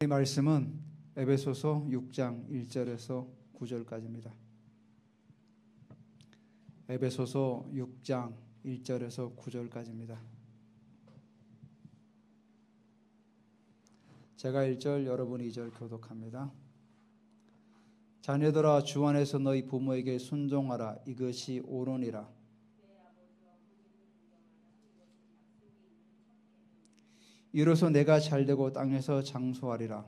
이 말씀은 에베소서 6장 1절에서 9절까지입니다. 에베소서 6장 1절에서 9절까지입니다. 제가 1절, 여러분이 2절 교독합니다. 자녀들아, 주 안에서 너희 부모에게 순종하라. 이것이 옳으니라. 이로써 내가 잘되고 땅에서 장수하리라.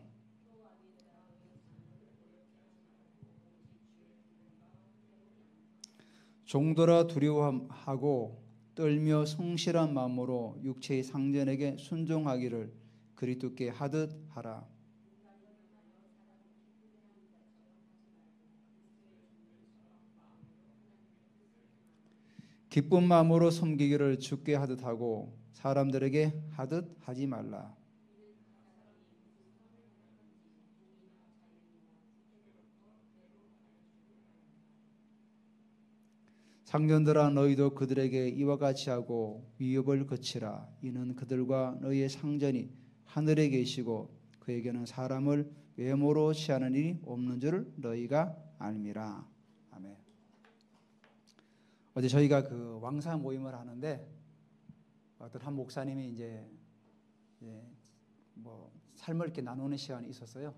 종들아, 두려워하고 떨며 성실한 마음으로 육체의 상전에게 순종하기를 그리스도께 하듯 하라. 기쁜 마음으로 섬기기를 주께 하듯 하고 사람들에게 하듯 하지 말라. 상전들아, 너희도 그들에게 이와 같이 하고 위협을 거치라. 이는 그들과 너희의 상전이 하늘에 계시고 그에게는 사람을 외모로 취하는 일이 없는 줄 너희가 알미라. 아멘. 어제 저희가 그 왕사 모임을 하는데 어떤 한 목사님이 이제 뭐 삶을 이렇게 나누는 시간이 있었어요.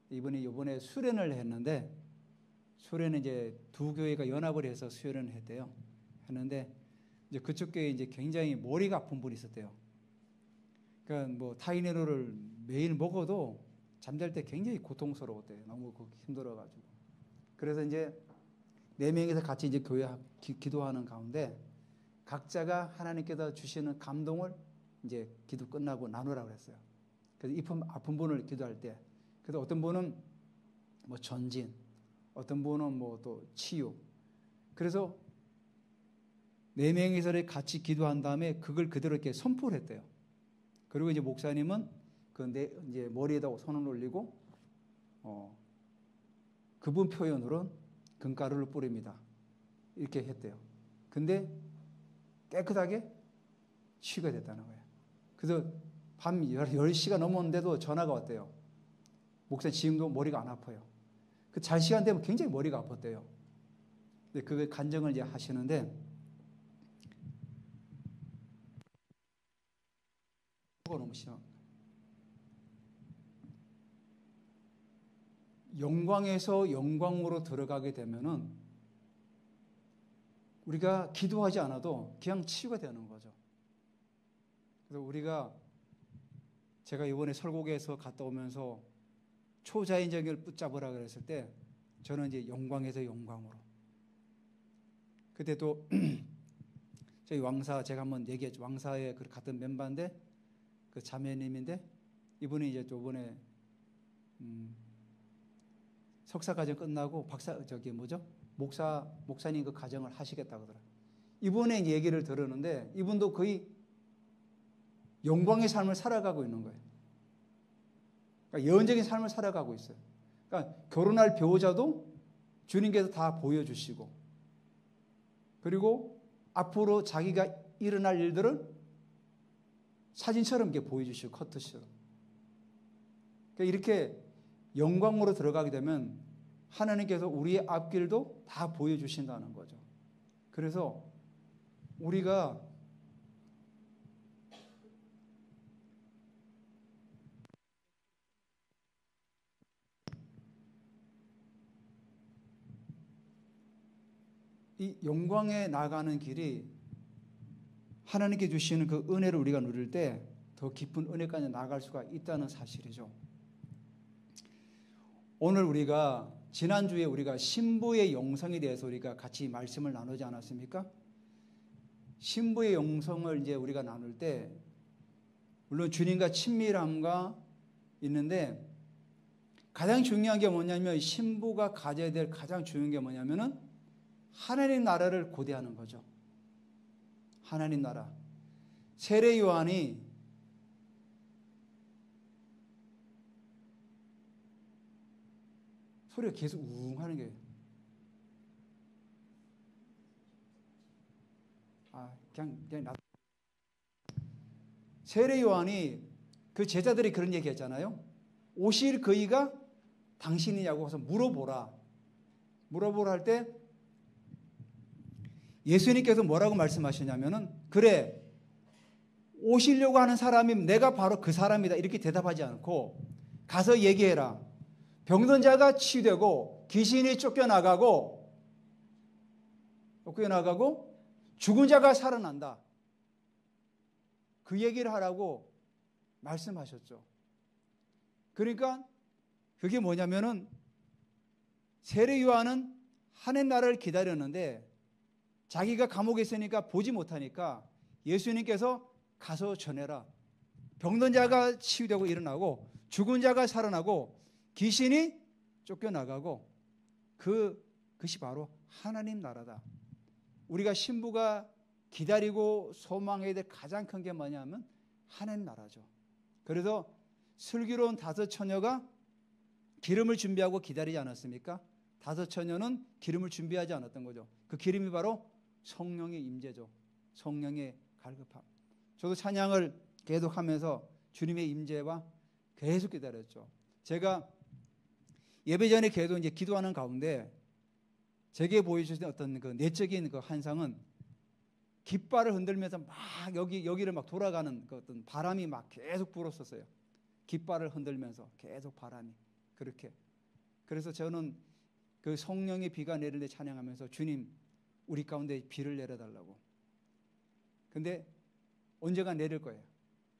이번에 수련을 했는데, 수련은 이제 두 교회가 연합을 해서 수련을 했대요. 했는데 이제 그쪽 교회에 이제 굉장히 머리가 아픈 분이 있었대요. 그러니까 뭐 타이레놀을 매일 먹어도 잠잘 때 굉장히 고통스러웠대요. 너무 힘들어가지고. 그래서 이제 4명이서 같이 이제 교회 기도하는 가운데 각자가 하나님께서 주시는 감동을 이제 기도 끝나고 나누라고 그랬어요. 그래서 이 아픈 분을 기도할 때, 그래서 어떤 분은 뭐 전진, 어떤 분은 뭐 또 치유. 그래서 4명이서 같이 기도한 다음에 그걸 그대로 이렇게 선포를 했대요. 그리고 이제 목사님은 이제 머리에다 손을 올리고 그분 표현으로는 금가루를 뿌립니다. 이렇게 했대요. 근데 깨끗하게 치유가 됐다는 거예요. 그래서 밤 10시가 넘었는데도 전화가 왔대요. 목사님 지금도 머리가 안 아파요. 그 잘 시간 되면 굉장히 머리가 아팠대요. 근데 그걸 간증을 이제 하시는데, 그거 너무 심합니다. 영광에서 영광으로 들어가게 되면은 우리가 기도하지 않아도 그냥 치유가 되는 거죠. 그래서 제가 이번에 설국에서 갔다 오면서 초자연적을 붙잡으라 그랬을 때 저는 이제 영광에서 영광으로. 그때 또 저희 왕사, 제가 한번 얘기했죠. 왕사에 같은 멤버인데 그 자매님인데 이분이 이제 이번에 석사 과정 끝나고 목사님 그 과정을 하시겠다고 하더라고요. 이분의 얘기를 들었는데 이분도 거의 영광의 삶을 살아가고 있는 거예요. 그러니까 예언적인 삶을 살아가고 있어요. 그러니까 결혼할 배우자도 주님께서 다 보여주시고, 그리고 앞으로 자기가 일어날 일들을 사진처럼 이렇게 보여주시고, 커트처럼. 그러니까 이렇게 영광으로 들어가게 되면 하나님께서 우리의 앞길도 다 보여주신다는 거죠. 그래서 우리가 이 영광에 나가는 길이 하나님께 주시는 그 은혜를 우리가 누릴 때 더 깊은 은혜까지 나아갈 수가 있다는 사실이죠. 오늘 지난주에 우리가 신부의 영성에 대해서 우리가 같이 말씀을 나누지 않았습니까? 신부의 영성을 이제 우리가 나눌 때, 물론 주님과 친밀함과 있는데, 가장 중요한 게 뭐냐면, 신부가 가져야 될 가장 중요한 게 뭐냐면은 하나님 나라를 고대하는 거죠. 하나님 나라. 세례 요한이 소리가 계속 우웅 하는 게, 세례 요한이 그 제자들이 그런 얘기 했잖아요. 오실 그이가 당신이냐고 해서 물어보라 할 때 예수님께서 뭐라고 말씀하시냐면은 그래 오시려고 하는 사람이 내가 바로 그 사람이다 이렇게 대답하지 않고 가서 얘기해라. 병든 자가 치유되고 귀신이 쫓겨나가고 죽은 자가 살아난다. 그 얘기를 하라고 말씀하셨죠. 그러니까 그게 뭐냐면은 세례 요한은 하나님 나라를 기다렸는데 자기가 감옥에 있으니까 보지 못하니까 예수님께서 가서 전해라. 병든 자가 치유되고 일어나고 죽은 자가 살아나고 귀신이 쫓겨나가고 그것이 바로 하나님 나라다. 우리가 신부가 기다리고 소망해야 될 가장 큰 게 뭐냐면 하나님 나라죠. 그래서 슬기로운 5 처녀가 기름을 준비하고 기다리지 않았습니까? 5 처녀는 기름을 준비하지 않았던 거죠. 그 기름이 바로 성령의 임재죠. 성령의 갈급함. 저도 찬양을 계속하면서 주님의 임재와 계속 기다렸죠. 제가 예배 전에 계속 이제 기도하는 가운데 제게 보여주신 어떤 그 내적인 그 환상은 깃발을 흔들면서 막 여기를 막 돌아가는 그 어떤 바람이 막 계속 불었었어요. 깃발을 흔들면서 계속 바람이 그렇게. 그래서 저는 그 성령의 비가 내릴 때 찬양하면서 주님 우리 가운데 비를 내려달라고. 근데 언제가 내릴 거예요.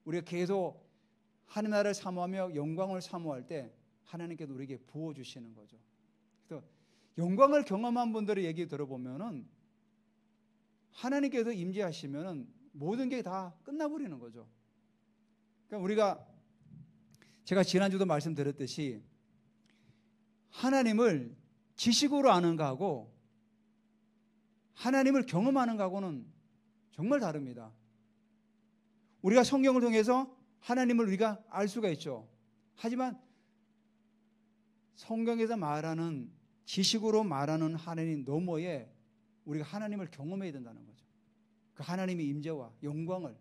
우리가 계속 하나님 나라를 사모하며 영광을 사모할 때 하나님께서 우리에게 부어주시는 거죠. 그래서 영광을 경험한 분들의 얘기 들어보면은 하나님께서 임재하시면은 모든 게 다 끝나버리는 거죠. 그러니까 제가 지난주도 말씀드렸듯이 하나님을 지식으로 아는 거하고 하나님을 경험하는 거하고는 정말 다릅니다. 우리가 성경을 통해서 하나님을 우리가 알 수가 있죠. 하지만 성경에서 말하는 지식으로 말하는 하나님 너머에 우리가 하나님을 경험해야 된다는 거죠. 그 하나님의 임재와 영광을.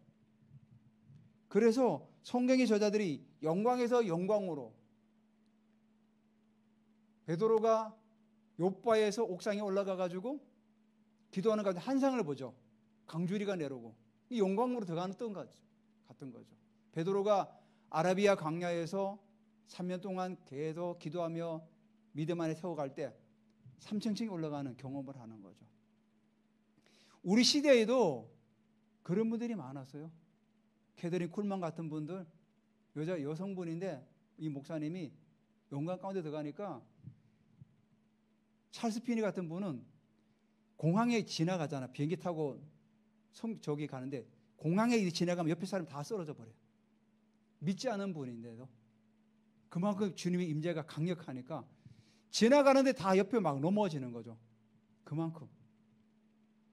그래서 성경의 저자들이 영광에서 영광으로 베드로가 욥바에서 옥상에 올라가 가지고 기도하는 가운데 환상을 보죠. 강주리가 내려오고 이 영광으로 들어가는 것 같은 거죠. 베드로가 아라비아 광야에서 3년 동안 계속 기도하며 믿음 안에 세워갈 때 3층층이 올라가는 경험을 하는 거죠. 우리 시대에도 그런 분들이 많았어요. 캐더린 쿨만 같은 분들, 여성분인데 이 목사님이 영광 가운데 들어가니까 찰스 피니 같은 분은 공항에 지나가잖아. 비행기 타고 저기 가는데 공항에 지나가면 옆에 사람 다 쓰러져 버려요. 믿지 않은 분인데도 그만큼 주님의 임재가 강력하니까 지나가는데 다 옆에 막 넘어지는 거죠. 그만큼.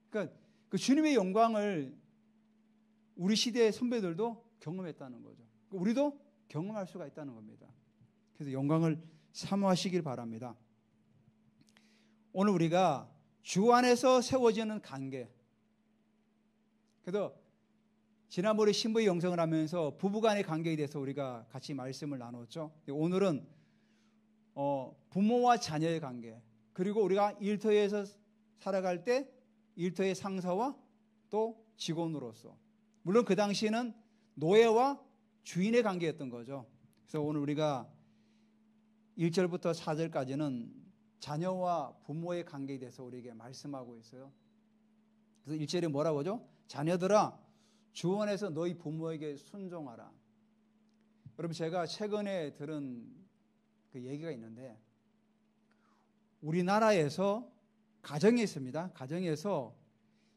그러니까 그 주님의 영광을 우리 시대의 선배들도 경험했다는 거죠. 우리도 경험할 수가 있다는 겁니다. 그래서 영광을 사모하시길 바랍니다. 오늘 우리가 주 안에서 세워지는 관계. 그래서 지난번에 신부의 영성을 하면서 부부간의 관계에 대해서 우리가 같이 말씀을 나눴죠. 오늘은 부모와 자녀의 관계, 그리고 우리가 일터에서 살아갈 때 일터의 상사와 또 직원으로서, 물론 그 당시에는 노예와 주인의 관계였던 거죠. 그래서 오늘 우리가 1절부터 4절까지는 자녀와 부모의 관계에 대해서 우리에게 말씀하고 있어요. 그래서 1절에 뭐라고 하죠? 자녀들아 주 안에서 너희 부모에게 순종하라. 여러분, 제가 최근에 들은 그 얘기가 있는데 우리나라에서 가정에 있습니다. 가정에서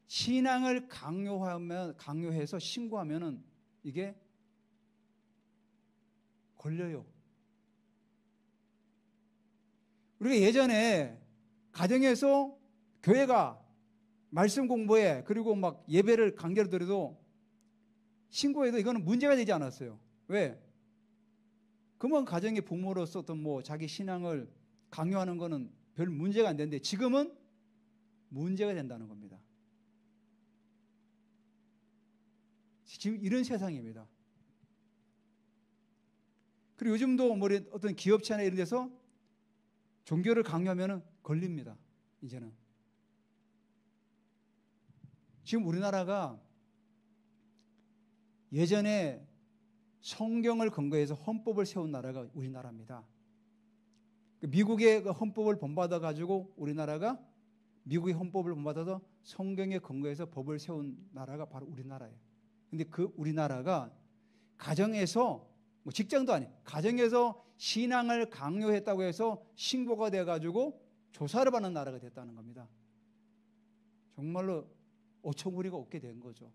신앙을 강요해서 신고하면은 이게 걸려요. 우리가 예전에 가정에서 교회가 말씀 공부에 그리고 막 예배를 강제로 드려도 신고해도 이거는 문제가 되지 않았어요. 왜? 그러면 가정의 부모로서 또 뭐 자기 신앙을 강요하는 거는 별 문제가 안 되는데 지금은 문제가 된다는 겁니다. 지금 이런 세상입니다. 그리고 요즘도 뭐 어떤 기업체나 이런 데서 종교를 강요하면 걸립니다. 이제는. 지금 우리나라가 예전에 성경을 근거해서 헌법을 세운 나라가 우리나라입니다. 미국의 헌법을 본받아 가지고 우리나라가 미국의 헌법을 본받아서 성경에 근거해서 법을 세운 나라가 바로 우리나라예요. 근데 그 우리나라가 가정에서 뭐 직장도 아니에요. 가정에서 신앙을 강요했다고 해서 신고가 돼 가지고 조사를 받는 나라가 됐다는 겁니다. 정말로 어처구니가 없게 된 거죠.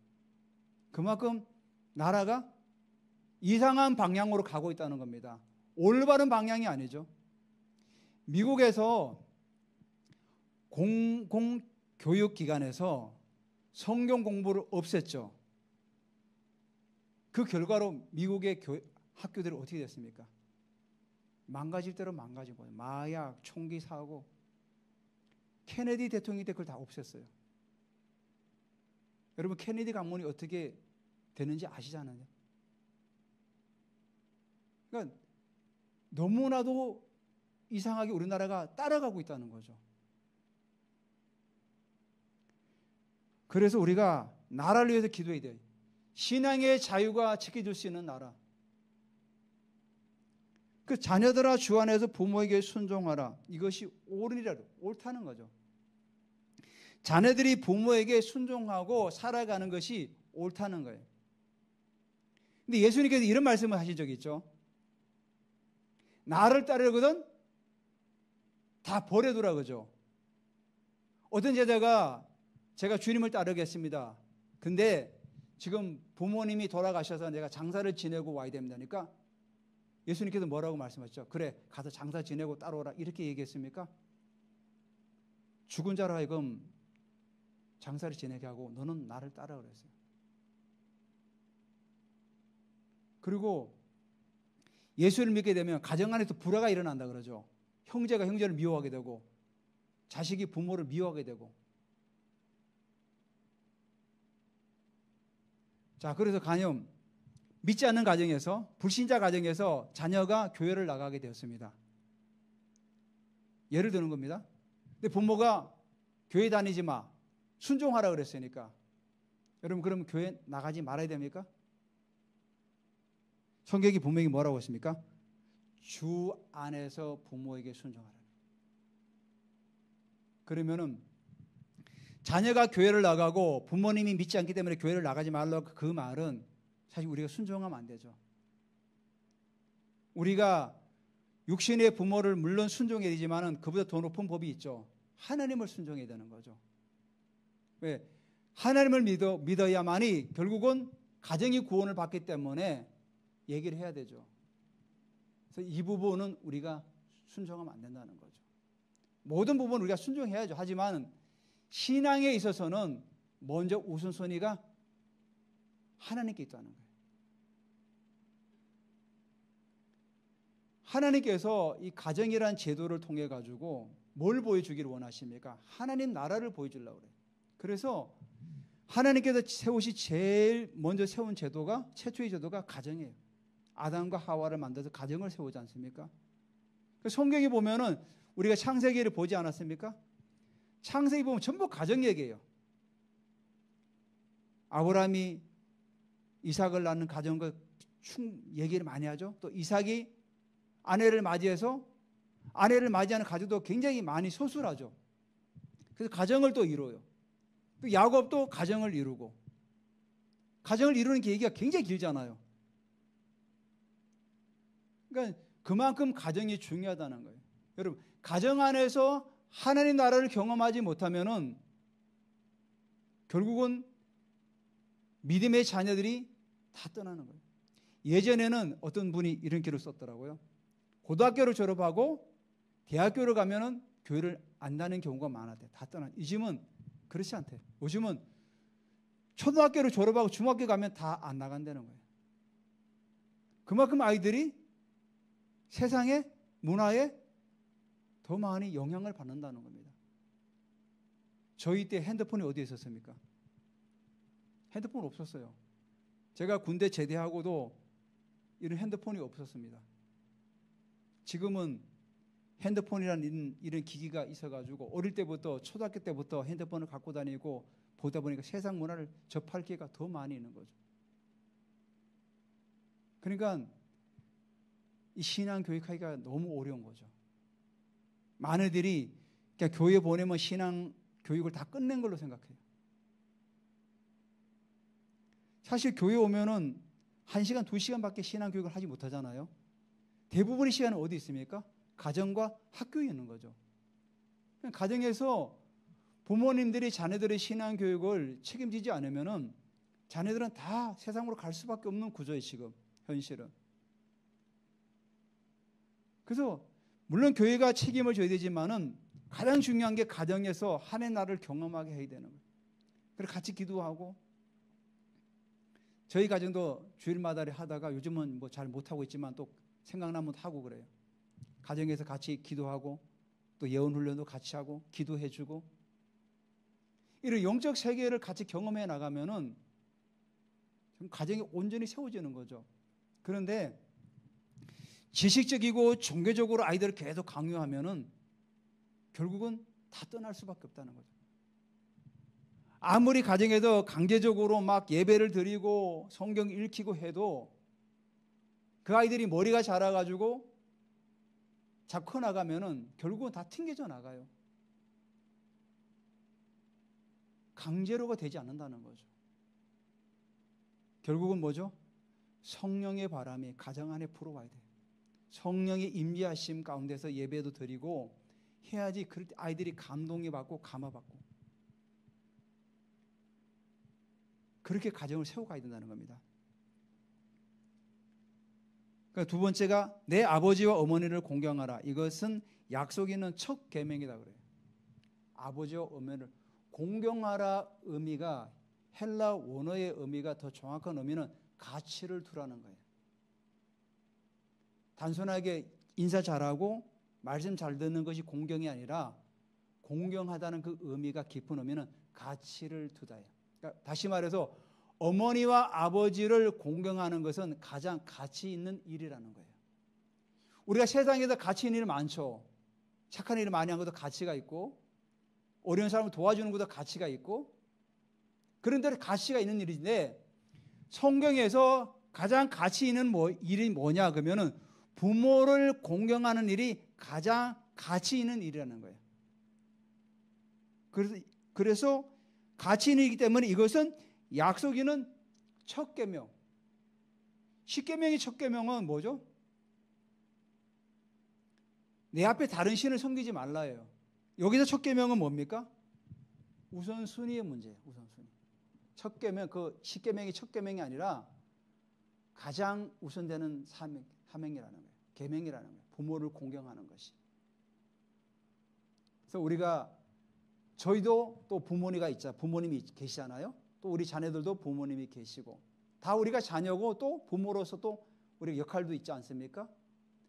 그만큼 나라가 이상한 방향으로 가고 있다는 겁니다. 올바른 방향이 아니죠. 미국에서 공공교육기관에서 성경 공부를 없앴죠. 그 결과로 미국의 학교들이 어떻게 됐습니까? 망가질 대로 망가진 거예요. 마약, 총기 사고. 케네디 대통령이 때 그걸 다 없앴어요. 여러분 케네디 가문이 어떻게 되는지 아시잖아요. 그러니까 너무나도 이상하게 우리나라가 따라가고 있다는 거죠. 그래서 우리가 나라를 위해서 기도해야 돼요. 신앙의 자유가 지켜줄 수 있는 나라. 그 자녀들아 주 안에서 부모에게 순종하라. 이것이 옳으니라. 옳다는 거죠. 자녀들이 부모에게 순종하고 살아가는 것이 옳다는 거예요. 근데 예수님께서 이런 말씀을 하신 적이 있죠. 나를 따르거든 다 버려두라 그죠. 어떤 제자가 제가 주님을 따르겠습니다. 근데 지금 부모님이 돌아가셔서 내가 장사를 지내고 와야 됩니다니까 예수님께서 뭐라고 말씀하셨죠? 그래 가서 장사 지내고 따라오라 이렇게 얘기했습니까? 죽은 자로 하여금 장사를 지내게 하고 너는 나를 따라 그랬어요. 그리고 예수를 믿게 되면 가정 안에서 불화가 일어난다 그러죠. 형제가 형제를 미워하게 되고 자식이 부모를 미워하게 되고. 자, 그래서 간염 믿지 않는 가정에서 불신자 가정에서 자녀가 교회를 나가게 되었습니다. 예를 드는 겁니다. 근데 부모가 교회 다니지 마. 순종하라 그랬으니까. 여러분 그럼 교회 나가지 말아야 됩니까? 성경이 분명히 뭐라고 했습니까? 주 안에서 부모에게 순종하라. 그러면은 자녀가 교회를 나가고 부모님이 믿지 않기 때문에 교회를 나가지 말라고 그 말은 사실 우리가 순종하면 안 되죠. 우리가 육신의 부모를 물론 순종해야 되지만은 그보다 더 높은 법이 있죠. 하나님을 순종해야 되는 거죠. 왜? 하나님을 믿어야만이 결국은 가정이 구원을 받기 때문에 얘기를 해야 되죠. 그래서 이 부분은 우리가 순종하면 안 된다는 거죠. 모든 부분은 우리가 순종해야죠. 하지만 신앙에 있어서는 먼저 우선순위가 하나님께 있다는 거예요. 하나님께서 이 가정이라는 제도를 통해 가지고 뭘 보여주기를 원하십니까? 하나님 나라를 보여주려고 그래요. 그래서 하나님께서 제일 먼저 세운 제도가 최초의 제도가 가정이에요. 아담과 하와를 만들어서 가정을 세우지 않습니까? 성경에 보면은 우리가 창세기를 보지 않았습니까? 창세기 보면 전부 가정 얘기예요. 아브라함이 이삭을 낳는 가정과 얘기를 많이 하죠. 또 이삭이 아내를 맞이해서 아내를 맞이하는 가정도 굉장히 많이 소수하죠. 그래서 가정을 또 이루어요. 또 야곱도 가정을 이루고 가정을 이루는 게 얘기가 굉장히 길잖아요. 그러니까 그만큼 가정이 중요하다는 거예요. 여러분 가정 안에서 하나님 나라를 경험하지 못하면은 결국은 믿음의 자녀들이 다 떠나는 거예요. 예전에는 어떤 분이 이런 글을 썼더라고요. 고등학교를 졸업하고 대학교를 가면은 교회를 안 다니는 경우가 많았대. 다 떠나. 요즘은 그렇지 않대. 요즘은 초등학교를 졸업하고 중학교 가면 다 안 나간다는 거예요. 그만큼 아이들이 세상의 문화에 더 많이 영향을 받는다는 겁니다. 저희 때 핸드폰이 어디에 있었습니까? 핸드폰 없었어요. 제가 군대 제대하고도 이런 핸드폰이 없었습니다. 지금은 핸드폰이라는 이런 기기가 있어가지고 어릴 때부터 초등학교 때부터 핸드폰을 갖고 다니고 보다 보니까 세상 문화를 접할 기회가 더 많이 있는 거죠. 그러니까 이 신앙 교육하기가 너무 어려운 거죠. 많은 애들이 그냥 교회 보내면 신앙 교육을 다 끝낸 걸로 생각해요. 사실 교회 오면은 1시간, 2시간밖에 신앙 교육을 하지 못하잖아요. 대부분의 시간은 어디 있습니까? 가정과 학교에 있는 거죠. 가정에서 부모님들이 자녀들의 신앙 교육을 책임지지 않으면은 자녀들은 다 세상으로 갈 수밖에 없는 구조예요, 지금 현실은. 그래서 물론 교회가 책임을 져야 되지만은 가장 중요한 게 가정에서 한해 날을 경험하게 해야 되는 거예요. 그래서 같이 기도하고, 저희 가정도 주일마다 하다가 요즘은 뭐 잘 못하고 있지만 또 생각나면 하고 그래요. 가정에서 같이 기도하고 또 예언 훈련도 같이 하고 기도해주고, 이런 영적 세계를 같이 경험해 나가면은 가정이 온전히 세워지는 거죠. 그런데 지식적이고 종교적으로 아이들을 계속 강요하면은 결국은 다 떠날 수밖에 없다는 거죠. 아무리 가정에서 강제적으로 막 예배를 드리고 성경 읽히고 해도 그 아이들이 머리가 자라가지고 자꾸 커나가면은 결국은 다 튕겨져 나가요. 강제로가 되지 않는다는 거죠. 결국은 뭐죠? 성령의 바람이 가정 안에 불어와야 돼요. 성령의 임재하심 가운데서 예배도 드리고 해야지 그럴 때 아이들이 감동이 받고 감화받고 그렇게 가정을 세워가야 된다는 겁니다. 그러니까 두 번째가 내 아버지와 어머니를 공경하라. 이것은 약속 있는 첫 계명이다 그래요. 아버지와 어머니를 공경하라 의미가 헬라 원어의 의미가 더 정확한 의미는 가치를 두라는 거예요. 단순하게 인사 잘하고 말씀 잘 듣는 것이 공경이 아니라 공경하다는 그 의미가 깊은 의미는 가치를 두다예요. 그러니까 다시 말해서 어머니와 아버지를 공경하는 것은 가장 가치 있는 일이라는 거예요. 우리가 세상에서 가치 있는 일 많죠. 착한 일을 많이 한 것도 가치가 있고 어려운 사람을 도와주는 것도 가치가 있고 그런데 가치가 있는 일인데 성경에서 가장 가치 있는 일이 뭐냐 그러면은 부모를 공경하는 일이 가장 가치 있는 일이라는 거예요. 그래서 가치 있는 일이기 때문에 이것은 약속 있는 첫 계명. 십계명의 첫 계명은 뭐죠? 내 앞에 다른 신을 섬기지 말라예요. 여기서 첫 계명은 뭡니까? 우선순위의 문제예요. 우선순위. 첫 계명, 그 십계명이 첫 계명이 아니라 가장 우선되는 사명이라는 거예요. 계명이라는 거예요. 부모를 공경하는 것이. 그래서 우리가 저희도 또 부모님이 계시잖아요. 또 우리 자녀들도 부모님이 계시고 다 우리가 자녀고 또 부모로서 또 우리 역할도 있지 않습니까?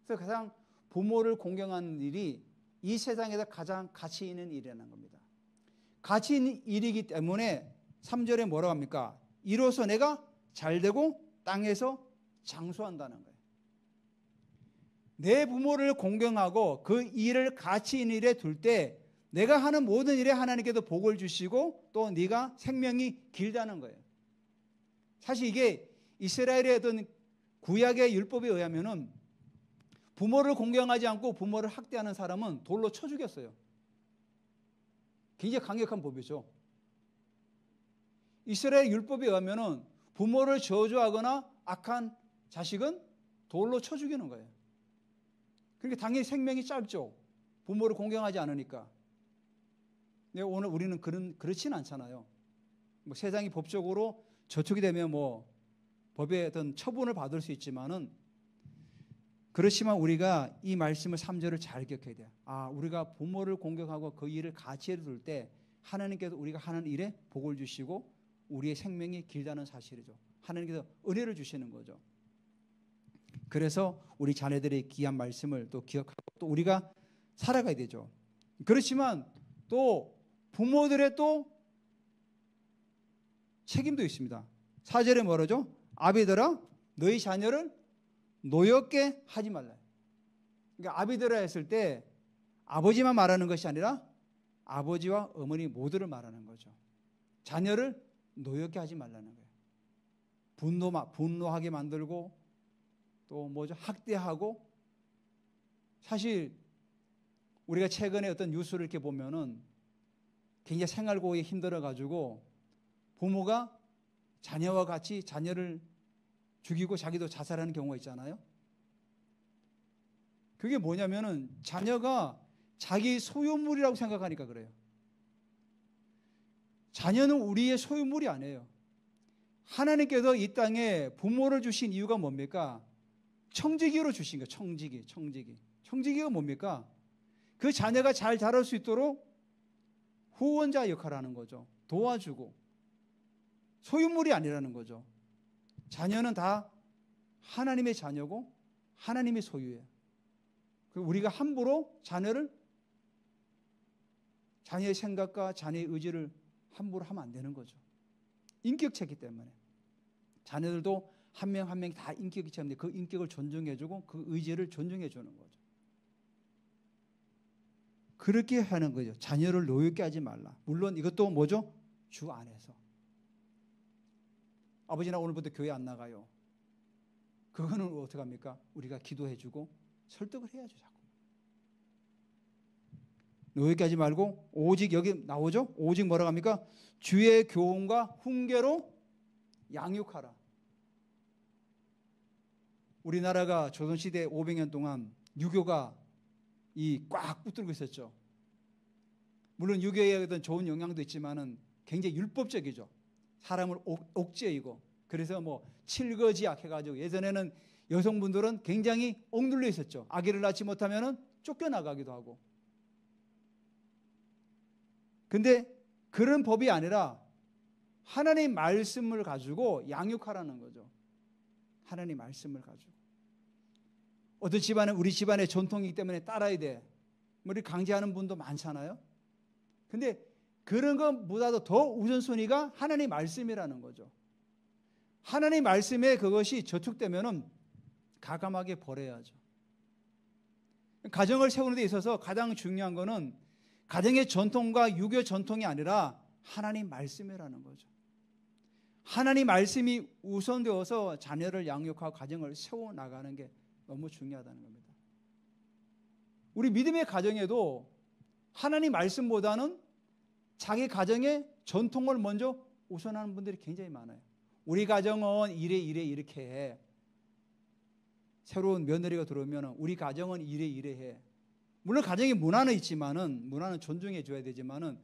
그래서 가장 부모를 공경하는 일이 이 세상에서 가장 가치 있는 일이라는 겁니다. 가치 있는 일이기 때문에 3절에 뭐라고 합니까? 이로써 내가 잘되고 땅에서 장수한다는 거예요. 내 부모를 공경하고 그 일을 가치 있는 일에 둘 때 내가 하는 모든 일에 하나님께서 복을 주시고 또 네가 생명이 길다는 거예요. 사실 이게 이스라엘의 어떤 구약의 율법에 의하면은 부모를 공경하지 않고 부모를 학대하는 사람은 돌로 쳐 죽였어요. 굉장히 강력한 법이죠. 이스라엘 율법에 의하면은 부모를 저주하거나 악한 자식은 돌로 쳐 죽이는 거예요. 그러니까 당연히 생명이 짧죠. 부모를 공경하지 않으니까. 근데 오늘 우리는 그렇지는 않잖아요. 뭐 세상이 법적으로 저촉이 되면 뭐 법의 어떤 처분을 받을 수 있지만은 그렇지만 우리가 이 말씀을 3절을 잘 기억해야 돼요. 아, 우리가 부모를 공경하고 그 일을 가치에 둘 때 하나님께서 우리가 하는 일에 복을 주시고 우리의 생명이 길다는 사실이죠. 하나님께서 은혜를 주시는 거죠. 그래서 우리 자녀들의 귀한 말씀을 또 기억하고 또 우리가 살아가야 되죠. 그렇지만 또 부모들의 또 책임도 있습니다. 4절에 뭐라죠? 아비들아 너희 자녀를 노엽게 하지 말라. 그러니까 아비드라 했을 때 아버지만 말하는 것이 아니라 아버지와 어머니 모두를 말하는 거죠. 자녀를 노엽게 하지 말라는 거예요. 분노하게 만들고 또 뭐죠? 학대하고. 사실 우리가 최근에 어떤 뉴스를 이렇게 보면은 굉장히 생활고에 힘들어가지고 부모가 자녀와 같이 자녀를 죽이고 자기도 자살하는 경우가 있잖아요. 그게 뭐냐면은 자녀가 자기 소유물이라고 생각하니까 그래요. 자녀는 우리의 소유물이 아니에요. 하나님께서 이 땅에 부모를 주신 이유가 뭡니까? 청지기로 주신 거예요. 청지기가 뭡니까? 그 자녀가 잘 자랄 수 있도록 후원자 역할을 하는 거죠. 도와주고. 소유물이 아니라는 거죠. 자녀는 다 하나님의 자녀고 하나님의 소유예요. 우리가 함부로 자녀의 생각과 자녀의 의지를 함부로 하면 안 되는 거죠. 인격체이기 때문에. 자녀들도 한 명 한 명이 다 인격이 있는데 그 인격을 존중해주고 그 의지를 존중해주는 거죠. 그렇게 하는 거죠. 자녀를 노엽게 하지 말라. 물론 이것도 뭐죠? 주 안에서. 아버지나 오늘부터 교회 안 나가요. 그거는 어떻게 합니까? 우리가 기도해주고 설득을 해야죠. 자꾸. 노엽게 하지 말고 오직 여기 나오죠? 오직 뭐라고 합니까? 주의 교훈과 훈계로 양육하라. 우리나라가 조선시대 500년 동안 유교가 꽉 붙들고 있었죠. 물론 유교에 어떤 좋은 영향도 있지만은 굉장히 율법적이죠. 사람을 옥죄이고. 그래서 뭐 칠거지약 해가지고 예전에는 여성분들은 굉장히 억눌려 있었죠. 아기를 낳지 못하면은 쫓겨나가기도 하고. 근데 그런 법이 아니라 하나님 말씀을 가지고 양육하라는 거죠. 하나님 말씀을 가지고. 어떤 집안은 우리 집안의 전통이기 때문에 따라야 돼. 우리 강제하는 분도 많잖아요. 근데 그런 것보다도 더 우선순위가 하나님 말씀이라는 거죠. 하나님 말씀에 그것이 저촉되면은 가감하게 버려야죠. 가정을 세우는 데 있어서 가장 중요한 거는 가정의 전통과 유교 전통이 아니라 하나님 말씀이라는 거죠. 하나님 말씀이 우선되어서 자녀를 양육하고 가정을 세워나가는 게 너무 중요하다는 겁니다. 우리 믿음의 가정에도 하나님 말씀보다는 자기 가정의 전통을 먼저 우선하는 분들이 굉장히 많아요. 우리 가정은 이렇게 해. 새로운 며느리가 들어오면 우리 가정은 이래 해. 물론 가정의 문화는 있지만은 문화는 존중해 줘야 되지만은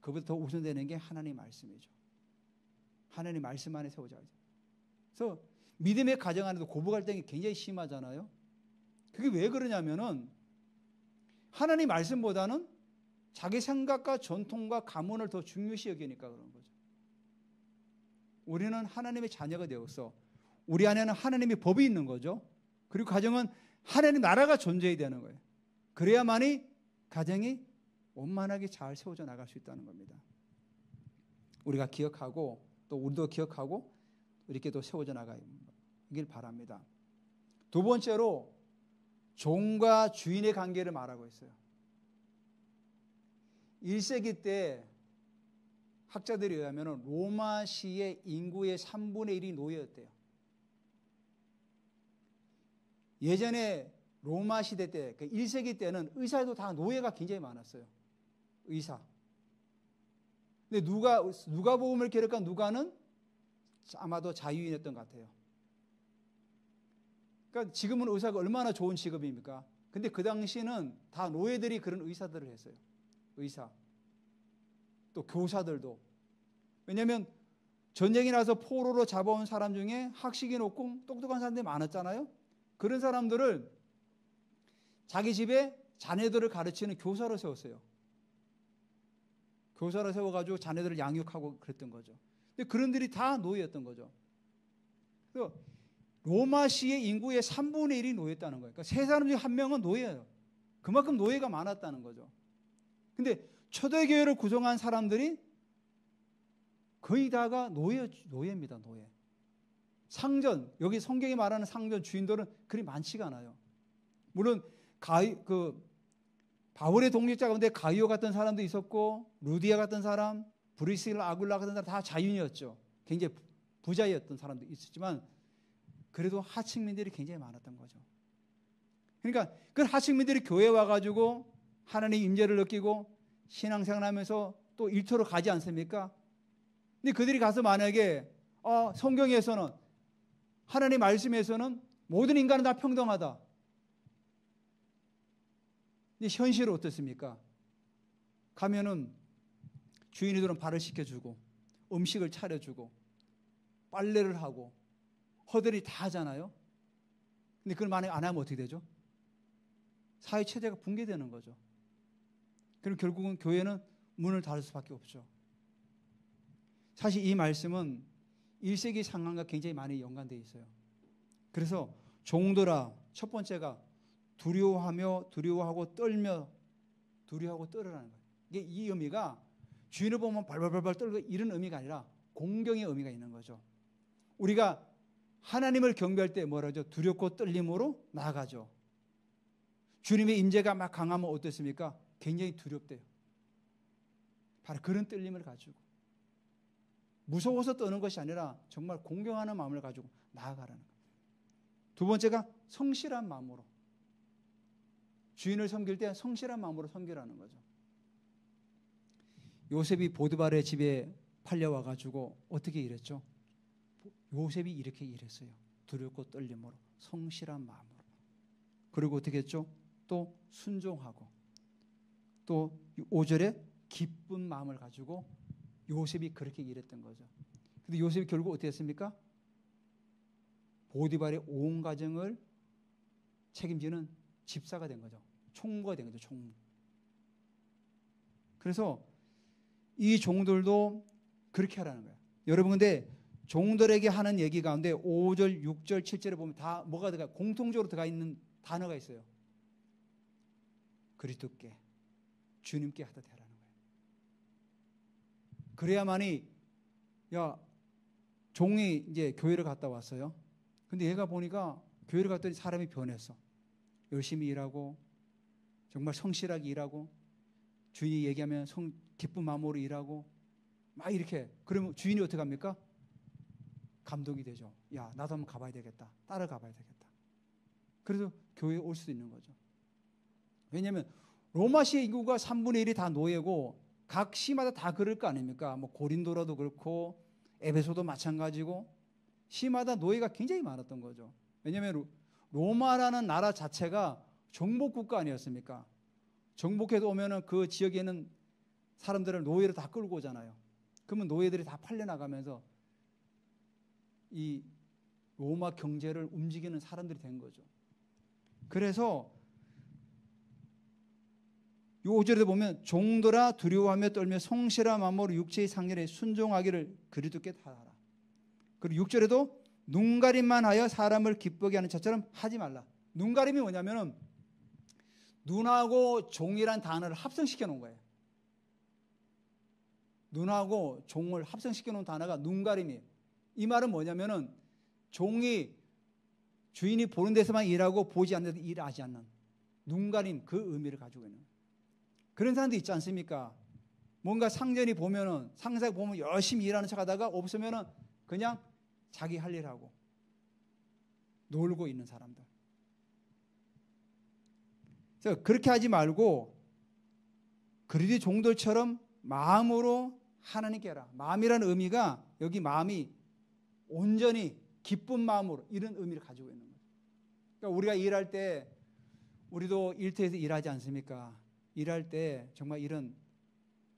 그보다 더 우선되는 게 하나님 말씀이죠. 하나님 말씀 안에 세우자죠. 그래서 믿음의 가정 안에도 고부 갈등이 굉장히 심하잖아요. 그게 왜 그러냐면은 하나님 말씀보다는 자기 생각과 전통과 가문을 더 중요시 여기니까 그런 거죠. 우리는 하나님의 자녀가 되어서 우리 안에는 하나님의 법이 있는 거죠. 그리고 가정은 하나님 나라가 존재해야 되는 거예요. 그래야만이 가정이 원만하게 잘 세워져 나갈 수 있다는 겁니다. 우리가 기억하고 또 우리도 기억하고 이렇게 또 세워져 나가길 바랍니다. 두 번째로 종과 주인의 관계를 말하고 있어요. 1세기 때 학자들에 의하면 로마시의 인구의 3분의 1이 노예였대요. 예전에 로마 시대 때, 1세기 때는 의사도 다 노예가 굉장히 많았어요. 의사. 근데 누가복음을 기록한 누가는 아마도 자유인이었던 것 같아요. 그러니까 지금은 의사가 얼마나 좋은 직업입니까? 근데 그 당시는 다 노예들이 그런 의사들을 했어요. 의사. 또 교사들도. 왜냐하면 전쟁이 나서 포로로 잡아온 사람 중에 학식이 높고 똑똑한 사람들이 많았잖아요. 그런 사람들을 자기 집에 자녀들을 가르치는 교사로 세웠어요. 교사로 세워가지고 자녀들을 양육하고 그랬던 거죠. 근데 그런들이 다 노예였던 거죠. 그래서 로마시의 인구의 3분의 1이 노예였다는 거예요. 그러니까 세 사람 중에 한 명은 노예예요. 그만큼 노예가 많았다는 거죠. 근데 초대교회를 구성한 사람들이 거의 다가 노예입니다. 노예. 상전, 여기 성경이 말하는 상전 주인들은 그리 많지가 않아요. 물론 바울의 동역자 가운데 가이오 같은 사람도 있었고 루디아 같은 사람, 브리스라, 아굴라 같은 사람 다 자유인이었죠. 굉장히 부자였던 사람도 있었지만 그래도 하층민들이 굉장히 많았던 거죠. 그러니까 그 하층민들이 교회에 와가지고 하나님의 임재를 느끼고 신앙생활하면서 또 일터로 가지 않습니까? 근데 그들이 가서 만약에 성경에서는 하나님의 말씀에서는 모든 인간은 다 평등하다. 근데 현실은 어떻습니까? 가면은 주인이들은 발을 씻겨주고 음식을 차려주고 빨래를 하고 허들이 다 하잖아요. 근데 그걸 만약에 안 하면 어떻게 되죠? 사회 체제가 붕괴되는 거죠. 그럼 결국은 교회는 문을 닫을 수밖에 없죠. 사실 이 말씀은 1세기 상황과 굉장히 많이 연관되어 있어요. 그래서 종들아, 첫 번째가 두려워하고 떨라는 거예요. 이게 이 의미가 주인을 보면 발발발발 떨고 이런 의미가 아니라 공경의 의미가 있는 거죠. 우리가 하나님을 경배할 때 뭐라 하죠? 두렵고 떨림으로 나아가죠. 주님의 임재가 막 강하면 어떻습니까? 굉장히 두렵대요. 바로 그런 떨림을 가지고 무서워서 떠는 것이 아니라 정말 공경하는 마음을 가지고 나아가라는 거예요. 두 번째가 성실한 마음으로, 주인을 섬길 때 성실한 마음으로 섬기라는 거죠. 요셉이 보드발의 집에 팔려와가지고 어떻게 일했죠? 요셉이 이렇게 일했어요. 두렵고 떨림으로, 성실한 마음으로. 그리고 어떻게 했죠? 또 순종하고, 또 5절에 기쁜 마음을 가지고 요셉이 그렇게 일했던 거죠. 근데 요셉이 결국 어떻게 했습니까? 보디발의 온 가정을 책임지는 집사가 된 거죠. 총무가 된 거죠. 총무. 그래서 이 종들도 그렇게 하라는 거예요. 여러분, 근데 종들에게 하는 얘기 가운데 5절, 6절, 7절에 보면 다 뭐가 공통적으로 들어가 있는 단어가 있어요. 그리스도께, 주님께 하다 되라는 거예요. 그래야만이, 종이 이제 교회를 갔다 왔어요. 근데 얘가 보니까 교회를 갔더니 사람이 변했어. 열심히 일하고, 정말 성실하게 일하고, 주인이 얘기하면 기쁜 마음으로 일하고, 막 이렇게. 그러면 주인이 어떻게 합니까? 감동이 되죠. 야, 나도 한번 가봐야 되겠다. 따라가봐야 되겠다. 그래서 교회에 올 수도 있는 거죠. 왜냐하면 로마시의 인구가 3분의 1이 다 노예고 각 시마다 다 그럴 거 아닙니까? 뭐 고린도라도 그렇고 에베소도 마찬가지고 시마다 노예가 굉장히 많았던 거죠. 왜냐하면 로마라는 나라 자체가 정복국가 아니었습니까? 정복해도 오면은 그 지역에 있는 사람들을 노예로 다 끌고 오잖아요. 그러면 노예들이 다 팔려나가면서 이 로마 경제를 움직이는 사람들이 된 거죠. 그래서 요 5절에 보면 종들아 두려워하며 떨며 성실한 마음으로 육체의 상렬에 순종하기를 그리스도께 하라. 그리고 6절에도 눈가림만 하여 사람을 기쁘게 하는 자처럼 하지 말라. 눈가림이 뭐냐면은 눈하고 종이란 단어를 합성시켜 놓은 거예요. 눈하고 종을 합성시켜 놓은 단어가 눈가림이에요. 이 말은 뭐냐면은 종이 주인이 보는 데서만 일하고 보지 않는 데서 일하지 않는 눈가림, 그 의미를 가지고 있는 거예요. 그런 사람도 있지 않습니까? 뭔가 상전이 보면은, 상사가 보면 열심히 일하는 척 하다가 없으면은 그냥 자기 할 일 하고 놀고 있는 사람들. 그래서 그렇게 하지 말고 그리스도의 종들처럼 마음으로 하나님께 해라. 마음이라는 의미가 여기 마음이 온전히 기쁜 마음으로 이런 의미를 가지고 있는 거예요. 그러니까 우리가 일할 때 우리도 일터에서 일하지 않습니까? 일할 때 정말 이런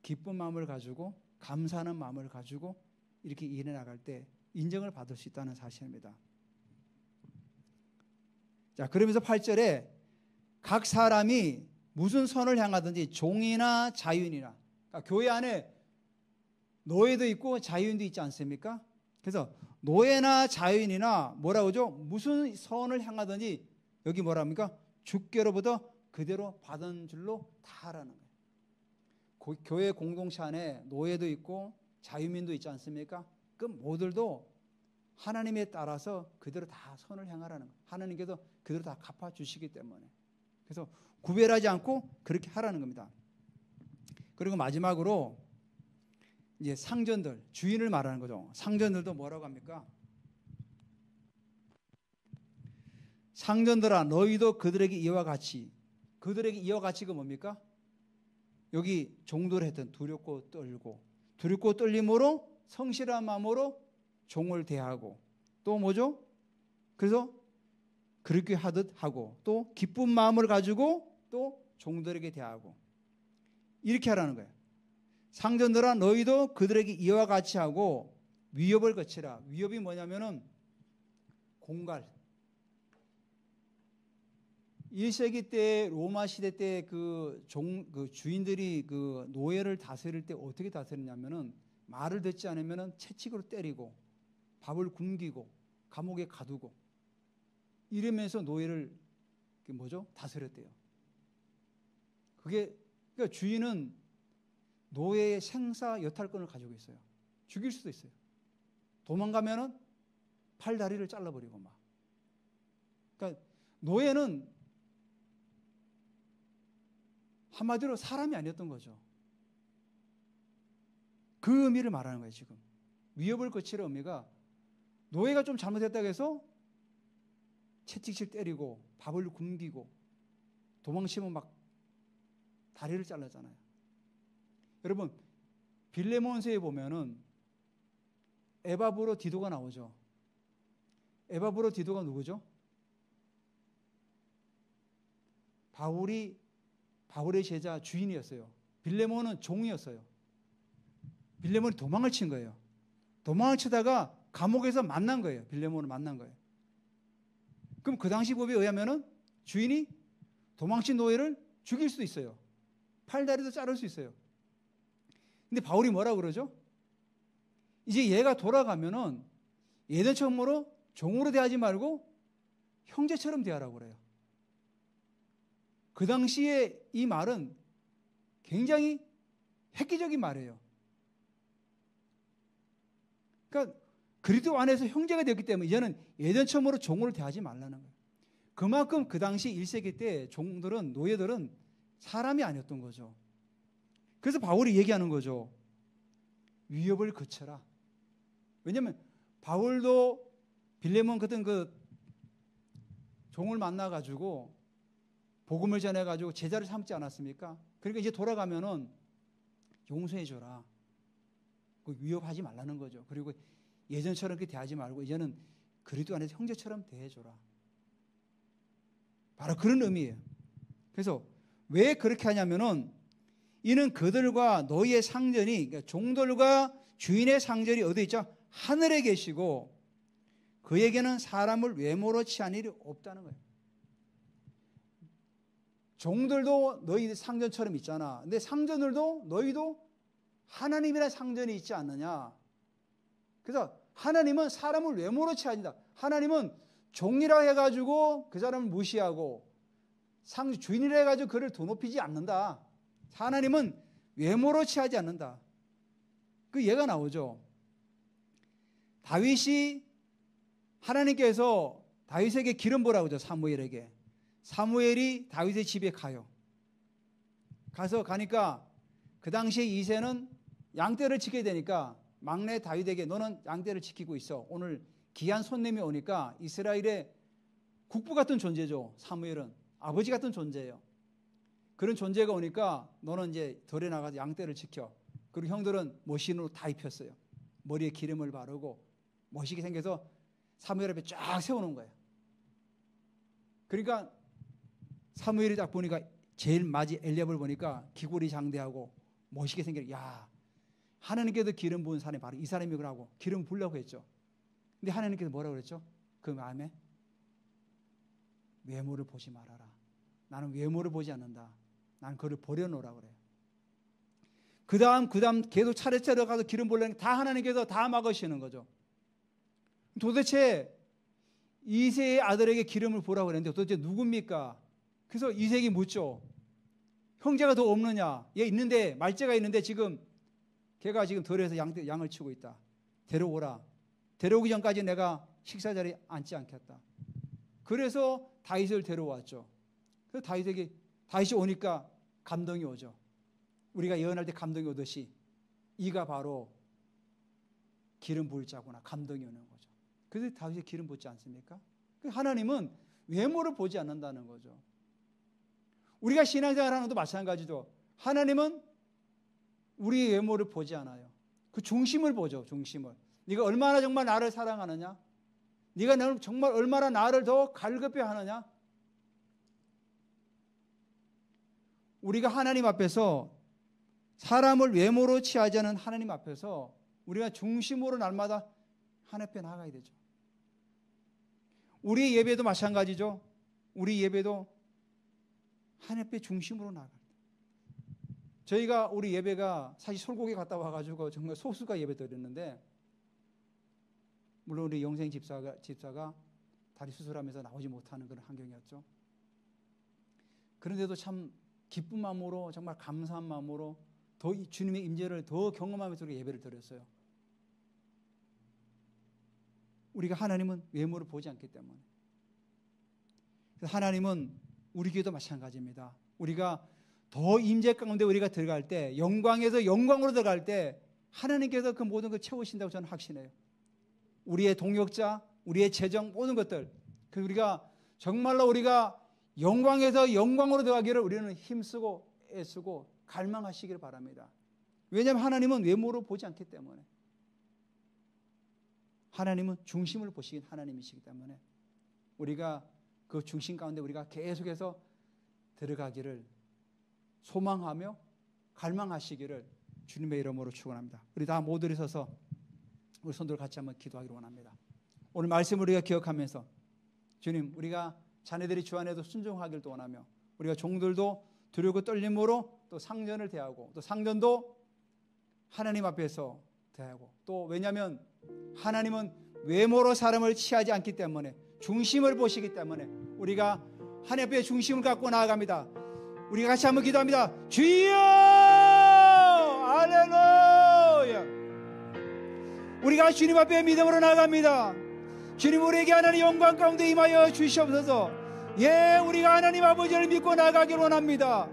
기쁜 마음을 가지고 감사하는 마음을 가지고 이렇게 일해 나갈 때 인정을 받을 수 있다는 사실입니다. 자, 그러면서 8절에 각 사람이 무슨 선을 향하든지 종이나 자유인이나, 그러니까 교회 안에 노예도 있고 자유인도 있지 않습니까? 그래서 노예나 자유인이나 뭐라고 하죠? 무슨 선을 향하든지 여기 뭐랍니까? 주께로부터 그대로 받은 줄로 다 하라는 거예요. 교회 공동체 안에 노예도 있고 자유민도 있지 않습니까? 그 모두도 하나님에 따라서 그대로 다 선을 향하라는 거예요. 하나님께서 그대로 다 갚아주시기 때문에. 그래서 구별하지 않고 그렇게 하라는 겁니다. 그리고 마지막으로 이제 상전들, 주인을 말하는 거죠. 상전들도 뭐라고 합니까? 상전들아 너희도 그들에게 이와 같이, 그들에게 이와 같이가 뭡니까? 여기 종도를 했던 두렵고 떨림으로 성실한 마음으로 종을 대하고, 또 뭐죠? 그래서 그렇게 하듯 하고, 또 기쁜 마음을 가지고 또 종들에게 대하고, 이렇게 하라는 거예요. 상전들아 너희도 그들에게 이와 같이 하고 위협을 거치라. 위협이 뭐냐면은 공갈. 1세기 때 로마 시대 때 그 주인들이 그 노예를 다스릴 때 어떻게 다스렸냐면은 말을 듣지 않으면은 채찍으로 때리고 밥을 굶기고 감옥에 가두고 이러면서 노예를 뭐죠? 다스렸대요. 그러니까 주인은 노예의 생사 여탈권을 가지고 있어요. 죽일 수도 있어요. 도망가면은 팔 다리를 잘라버리고 막. 그러니까 노예는 한마디로 사람이 아니었던 거죠. 그 의미를 말하는 거예요, 지금. 위협을 거치는 의미가 노예가 좀 잘못했다고 해서 채찍질 때리고 밥을 굶기고 도망치면 막 다리를 잘랐잖아요. 여러분, 빌레몬서에 보면은 에바브로 디도가 나오죠. 에바브로 디도가 누구죠? 바울의 제자 주인이었어요. 빌레몬은 종이었어요. 빌레몬이 도망을 친 거예요. 도망을 치다가 감옥에서 만난 거예요. 빌레몬을 만난 거예요. 그럼 그 당시 법에 의하면은 주인이 도망친 노예를 죽일 수도 있어요. 팔다리도 자를 수 있어요. 근데 바울이 뭐라고 그러죠? 이제 얘가 돌아가면은 예전처럼으로 종으로 대하지 말고 형제처럼 대하라고 그래요. 그 당시에 이 말은 굉장히 획기적인 말이에요. 그러니까 그리스도 안에서 형제가 되었기 때문에 이제는 예전처럼으로 종으로 대하지 말라는 거예요. 그만큼 그 당시 1세기 때 종들은, 노예들은 사람이 아니었던 거죠. 그래서 바울이 얘기하는 거죠. 위협을 거쳐라. 왜냐하면 바울도 빌레몬 같은 그 종을 만나가지고 복음을 전해가지고 제자를 삼지 않았습니까? 그러니까 이제 돌아가면은 용서해줘라. 위협하지 말라는 거죠. 그리고 예전처럼 그렇게 대하지 말고 이제는 그리스도 안에서 형제처럼 대해줘라. 바로 그런 의미예요. 그래서 왜 그렇게 하냐면은 이는 그들과 너희의 상전이, 그러니까 종들과 주인의 상전이 어디 있죠? 하늘에 계시고 그에게는 사람을 외모로 취한 일이 없다는 거예요. 종들도 너희 상전처럼 있잖아. 근데 상전들도 너희도 하나님이라는 상전이 있지 않느냐. 그래서 하나님은 사람을 외모로 취한다. 하나님은 종이라 해가지고 그 사람을 무시하고 주인이라 해가지고 그를 더 높이지 않는다. 하나님은 외모로 취하지 않는다. 그 예가 나오죠. 다윗이 하나님께서 다윗에게 기름 부으라고 하죠. 사무엘에게. 사무엘이 다윗의 집에 가요. 가니까 그 당시에 이새는 양떼를 지켜야 되니까 막내 다윗에게 너는 양떼를 지키고 있어. 오늘 귀한 손님이 오니까 이스라엘의 국부 같은 존재죠. 사무엘은 아버지 같은 존재예요. 그런 존재가 오니까 너는 이제 덜에 나가서 양떼를 지켜. 그리고 형들은 머신으로 다 입혔어요. 머리에 기름을 바르고 멋있게 생겨서 사무엘 앞에 쫙 세우는 거예요. 그러니까 사무엘이 딱 보니까 제일 맞이 엘리압을 보니까 기골이 장대하고 멋있게 생겨. 야, 하나님께서 기름 부은 사람이 바로 이 사람이라고 기름 부으려고 했죠. 근데 하나님께서 뭐라고 그랬죠? 그 마음에 외모를 보지 말아라. 나는 외모를 보지 않는다. 나는 그를 버려놓으라고 그래요. 그 다음 계속 차례차례 가서 기름 부으려니까 다 하나님께서 다 막으시는 거죠. 도대체 이새의 아들에게 기름을 부으라고 그랬는데 도대체 누굽니까? 그래서 이새에게 묻죠. 형제가 더 없느냐? 얘 있는데 말째가 있는데 지금 걔가 지금 덜에서 양을 치고 있다. 데려오라. 데려오기 전까지 내가 식사 자리에 앉지 않겠다. 그래서 다윗을 데려왔죠. 그래서 다윗이 오니까 감동이 오죠. 우리가 예언할 때 감동이 오듯이 이가 바로 기름 부을 자구나, 감동이 오는 거죠. 그래서 다윗이 기름 붓지 않습니까? 하나님은 외모를 보지 않는다는 거죠. 우리가 신앙생활 하는 것도 마찬가지죠. 하나님은 우리의 외모를 보지 않아요. 그 중심을 보죠. 중심을. 네가 얼마나 정말 나를 사랑하느냐, 네가 정말 얼마나 나를 더 갈급해 하느냐. 우리가 하나님 앞에서 사람을 외모로 취하지 않은 하나님 앞에서 우리가 중심으로 날마다 하나님 앞에 나가야 되죠. 우리 예배도 마찬가지죠. 우리 예배도 하나님 앞에 중심으로 나갑니다. 저희가 우리 예배가 사실 솔고기 갔다 와가지고 정말 소수가 예배 드렸는데, 물론 우리 영생 집사가 다리 수술하면서 나오지 못하는 그런 환경이었죠. 그런데도 참 기쁜 마음으로, 정말 감사한 마음으로 더 주님의 임재를 더 경험하면서 우리 예배를 드렸어요. 우리가 하나님은 외모를 보지 않기 때문에. 그래서 하나님은 우리 교회도 마찬가지입니다. 우리가 더 임재 가운데 우리가 들어갈 때, 영광에서 영광으로 들어갈 때 하나님께서 그 모든 걸 채우신다고 저는 확신해요. 우리의 동역자, 우리의 재정, 모든 것들, 우리가 정말로 우리가 영광에서 영광으로 들어가기를 우리는 힘쓰고 애쓰고 갈망하시기를 바랍니다. 왜냐하면 하나님은 외모로 보지 않기 때문에. 하나님은 중심을 보시긴 하나님이시기 때문에 우리가 그 중심 가운데 우리가 계속해서 들어가기를 소망하며 갈망하시기를 주님의 이름으로 축원합니다. 우리 다 모두 서서 우리 손들 같이 한번 기도하기를 원합니다. 오늘 말씀을 우리가 기억하면서, 주님, 우리가 자녀들이 주 안에도 순종하기를 또 원하며, 우리가 종들도 두려고 떨림으로 또 상전을 대하고, 또 상전도 하나님 앞에서 대하고, 또 왜냐하면 하나님은 외모로 사람을 취하지 않기 때문에 중심을 보시기 때문에 우리가 하나님 앞에 중심을 갖고 나아갑니다. 우리가 같이 한번 기도합니다. 주여! 할렐루야! 우리가 주님 앞에 믿음으로 나갑니다. 주님, 우리에게 하나님 영광 가운데 임하여 주시옵소서. 예, 우리가 하나님 아버지를 믿고 나가기를 원합니다.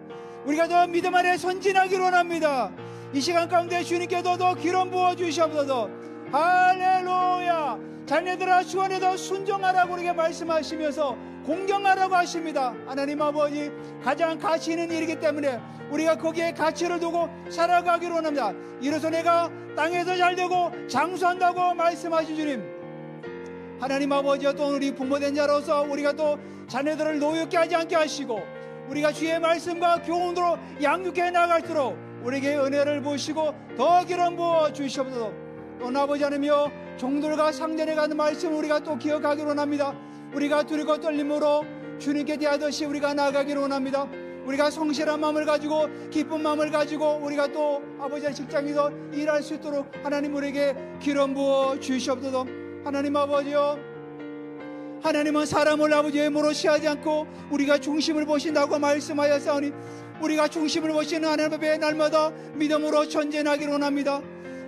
우리가 더 믿음 안에 선진하기를 원합니다. 이 시간 가운데 주님께도 더 기름 부어 주시옵소서. 할렐루야! 자녀들아, 주 안에도 순종하라고 우리에게 말씀하시면서 공경하라고 하십니다. 하나님 아버지, 가장 가치 있는 일이기 때문에 우리가 거기에 가치를 두고 살아가기를 원합니다. 이로써 내가 땅에서 잘되고 장수한다고 말씀하신 주님, 하나님 아버지, 또 우리 부모된 자로서 우리가 또 자녀들을 노엽게 하지 않게 하시고, 우리가 주의 말씀과 교훈으로 양육해 나갈수록 우리에게 은혜를 보시고 더 기름 부어 주시옵소서. 또 아버지 하나님이여, 종들과 상전에 가는 말씀을 우리가 또 기억하기를 원합니다. 우리가 두리고 떨림으로 주님께 대하듯이 우리가 나아가기를 원합니다. 우리가 성실한 마음을 가지고, 기쁜 마음을 가지고 우리가 또 아버지의 직장에서 일할 수 있도록 하나님 우리에게 기름 부어 주시옵소서. 하나님 아버지요, 하나님은 사람을 아버지의 외모로 취하지 않고 우리가 중심을 보신다고 말씀하였사오니, 우리가 중심을 보시는 하나님 앞에 날마다 믿음으로 전진하기를 원합니다.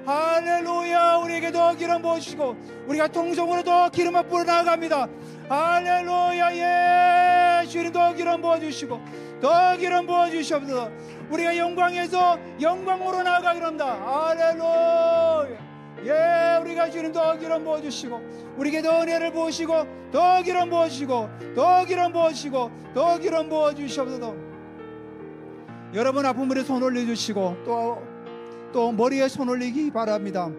할렐루야! 우리에게 더 기름 부어주시고 우리가 통성으로 더 기름을 뿌려 나아갑니다. 할렐루야! 예, 주님 더 기름 부어주시고 더 기름 부어주시옵소서. 우리가 영광에서 영광으로 나아가기를 합니다. 할렐루야! 예, 우리가 주님 더 기름 부어주시고 우리에게 더 은혜를 부으시고 더 기름 부어주시고 더 기름 부어주시고 더 기름 부어주시옵소서. 여러분, 아픈 분에 손 올려주시고 또 머리에 손 올리기 바랍니다.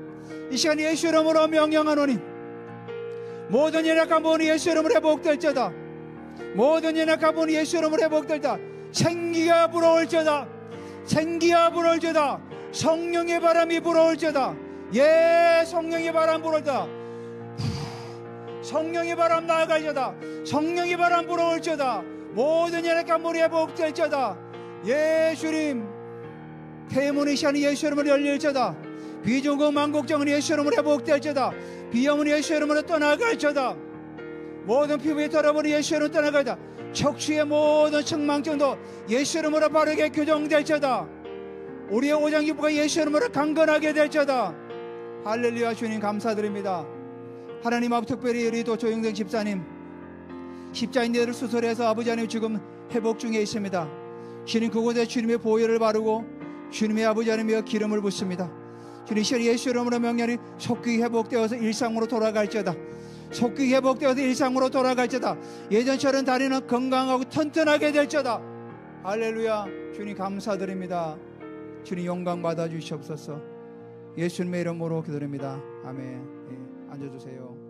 이 시간 예수 이름으로 명령하노니 모든 연약한 분이 예수 이름으로 회복될지어다. 모든 연약한 분이 예수 이름으로 회복될지어다. 생기가 불어올지어다. 생기가 불어올지어다. 성령의 바람이 불어올지어다. 예, 성령의 바람 불어올지어다. 성령의 바람 나아갈지어다. 성령의 바람 불어올지어다. 모든 연약한 분이 회복될지어다. 예, 주님, 태문의 시간이 예수 이름으로 열릴지어다. 비종국 만국정은 예수 이름으로 회복될지어다. 비염은 예수 이름으로 떠나갈지어다. 모든 피부에 더러분이 예수 이름으로 떠나갈지어다. 척추의 모든 청망증도 예수 이름으로 바르게 교정될지어다. 우리의 오장기부가 예수 이름으로 강건하게 될지어다. 할렐루야. 주님 감사드립니다. 하나님 앞 특별히 우리 또 조영생 집사님 십자인대를 수술해서 아버지 하나님 지금 회복 중에 있습니다. 주님 그곳에 주님의 보혈을 바르고 주님의 아버지 하나님의 기름을 붓습니다. 주님 예수 이름으로 명령이 속히 회복되어서 일상으로 돌아갈지어다. 속히 회복되어서 일상으로 돌아갈지어다. 예전처럼 다리는 건강하고 튼튼하게 될지어다. 할렐루야. 주님 감사드립니다. 주님 영광 받아주시옵소서. 예수님의 이름으로 기도드립니다. 아멘. 예, 앉아주세요.